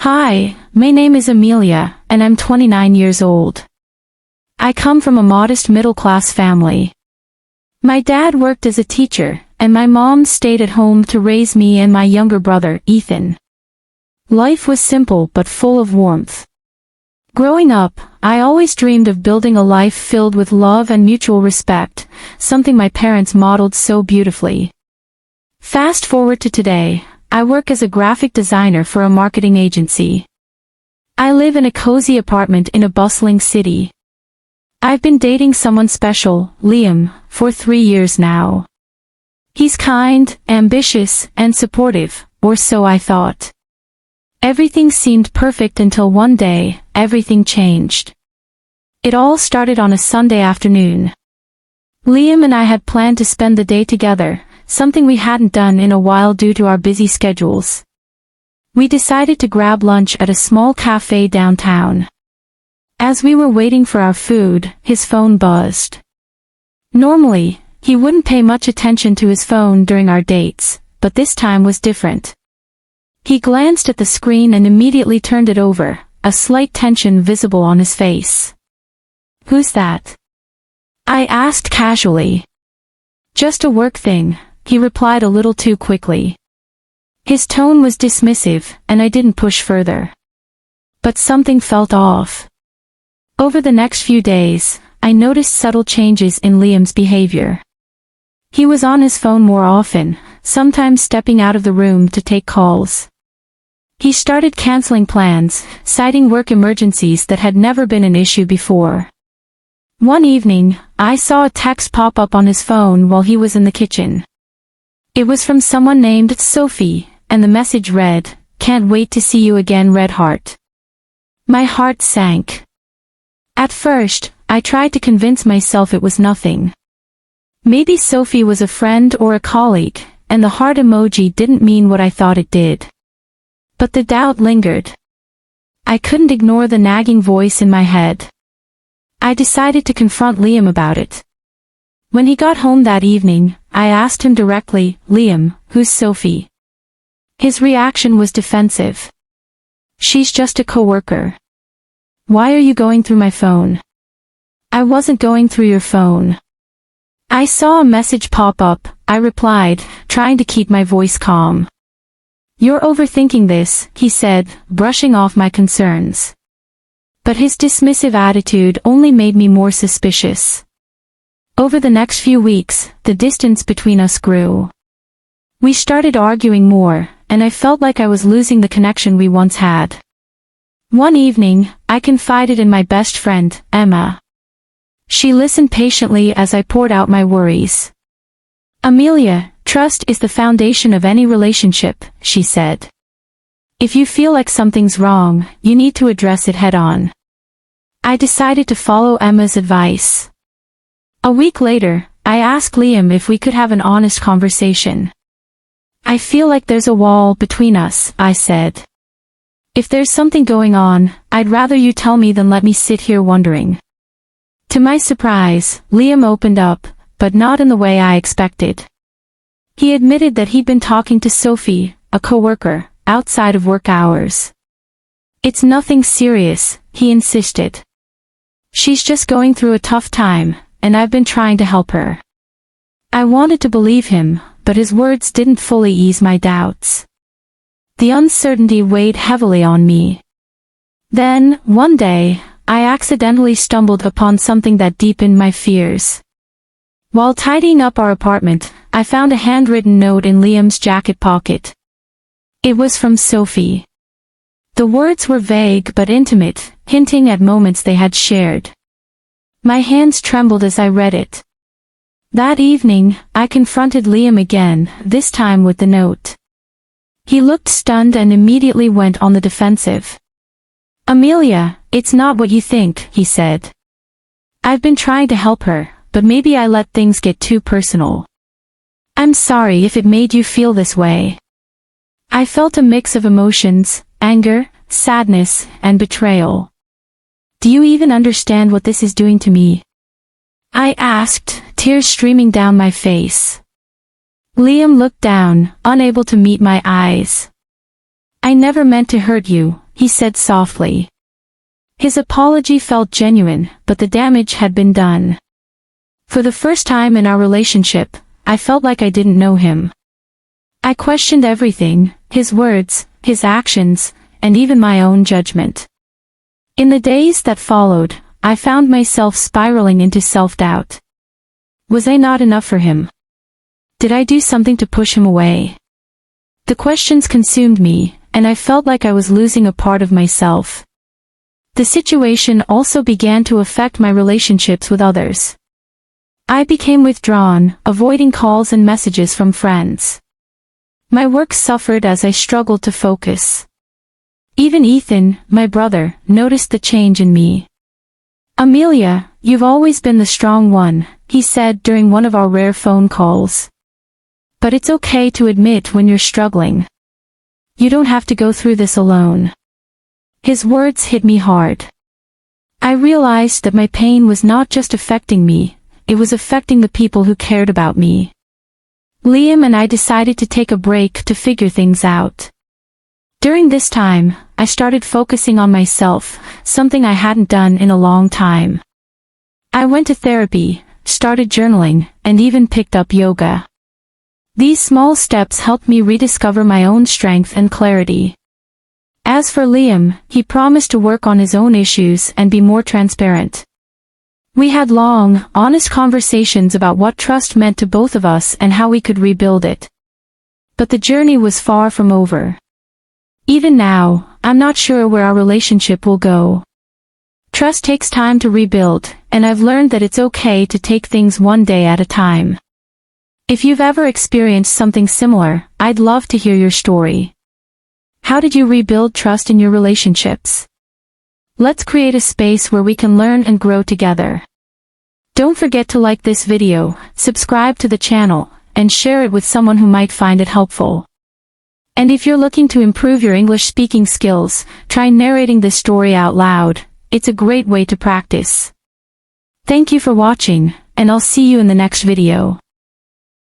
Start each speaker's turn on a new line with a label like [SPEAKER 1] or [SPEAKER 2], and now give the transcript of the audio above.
[SPEAKER 1] Hi, my name is Amelia, and I'm 29 years old. I come from a modest middle-class family. My dad worked as a teacher, and my mom stayed at home to raise me and my younger brother, Ethan. Life was simple but full of warmth. Growing up, I always dreamed of building a life filled with love and mutual respect, something my parents modeled so beautifully. Fast forward to today, I work as a graphic designer for a marketing agency. I live in a cozy apartment in a bustling city. I've been dating someone special, Liam, for 3 years now. He's kind, ambitious, and supportive, or so I thought. Everything seemed perfect until one day, everything changed. It all started on a Sunday afternoon. Liam and I had planned to spend the day together, something we hadn't done in a while due to our busy schedules. We decided to grab lunch at a small cafe downtown. As we were waiting for our food, his phone buzzed. Normally, he wouldn't pay much attention to his phone during our dates, but this time was different. He glanced at the screen and immediately turned it over, a slight tension visible on his face. "Who's that?" I asked casually. "Just a work thing," he replied a little too quickly. His tone was dismissive, and I didn't push further. But something felt off. Over the next few days, I noticed subtle changes in Liam's behavior. He was on his phone more often, sometimes stepping out of the room to take calls. He started canceling plans, citing work emergencies that had never been an issue before. One evening, I saw a text pop up on his phone while he was in the kitchen. It was from someone named Sophie, and the message read, "Can't wait to see you again, Red Heart." My heart sank. At first, I tried to convince myself it was nothing. Maybe Sophie was a friend or a colleague, and the heart emoji didn't mean what I thought it did. But the doubt lingered. I couldn't ignore the nagging voice in my head. I decided to confront Liam about it. When he got home that evening, I asked him directly, "Liam, who's Sophie?" His reaction was defensive. "She's just a coworker." "Why are you going through my phone?" "I wasn't going through your phone. I saw a message pop up," I replied, trying to keep my voice calm. "You're overthinking this," he said, brushing off my concerns. But his dismissive attitude only made me more suspicious. Over the next few weeks, the distance between us grew. We started arguing more, and I felt like I was losing the connection we once had. One evening, I confided in my best friend, Emma. She listened patiently as I poured out my worries. "Amelia, trust is the foundation of any relationship," she said. "If you feel like something's wrong, you need to address it head-on." I decided to follow Emma's advice. A week later, I asked Liam if we could have an honest conversation. "I feel like there's a wall between us," I said. "If there's something going on, I'd rather you tell me than let me sit here wondering." To my surprise, Liam opened up, but not in the way I expected. He admitted that he'd been talking to Sophie, a coworker, outside of work hours. "It's nothing serious," he insisted. "She's just going through a tough time, and I've been trying to help her." I wanted to believe him, but his words didn't fully ease my doubts. The uncertainty weighed heavily on me. Then, one day, I accidentally stumbled upon something that deepened my fears. While tidying up our apartment, I found a handwritten note in Liam's jacket pocket. It was from Sophie. The words were vague but intimate, hinting at moments they had shared. My hands trembled as I read it. That evening, I confronted Liam again, this time with the note. He looked stunned and immediately went on the defensive. "Amelia, it's not what you think," he said. "I've been trying to help her, but maybe I let things get too personal. I'm sorry if it made you feel this way." I felt a mix of emotions, anger, sadness, and betrayal. "Do you even understand what this is doing to me?" I asked, tears streaming down my face. Liam looked down, unable to meet my eyes. "I never meant to hurt you," he said softly. His apology felt genuine, but the damage had been done. For the first time in our relationship, I felt like I didn't know him. I questioned everything, his words, his actions, and even my own judgment. In the days that followed, I found myself spiraling into self-doubt. Was I not enough for him? Did I do something to push him away? The questions consumed me, and I felt like I was losing a part of myself. The situation also began to affect my relationships with others. I became withdrawn, avoiding calls and messages from friends. My work suffered as I struggled to focus. Even Ethan, my brother, noticed the change in me. "Amelia, you've always been the strong one," he said during one of our rare phone calls. "But it's okay to admit when you're struggling. You don't have to go through this alone." His words hit me hard. I realized that my pain was not just affecting me, it was affecting the people who cared about me. Liam and I decided to take a break to figure things out. During this time, I started focusing on myself, something I hadn't done in a long time. I went to therapy, started journaling, and even picked up yoga. These small steps helped me rediscover my own strength and clarity. As for Liam, he promised to work on his own issues and be more transparent. We had long, honest conversations about what trust meant to both of us and how we could rebuild it. But the journey was far from over. Even now, I'm not sure where our relationship will go. Trust takes time to rebuild, and I've learned that it's okay to take things one day at a time. If you've ever experienced something similar, I'd love to hear your story. How did you rebuild trust in your relationships? Let's create a space where we can learn and grow together. Don't forget to like this video, subscribe to the channel, and share it with someone who might find it helpful. And if you're looking to improve your English speaking skills, try narrating this story out loud. It's a great way to practice. Thank you for watching, and I'll see you in the next video.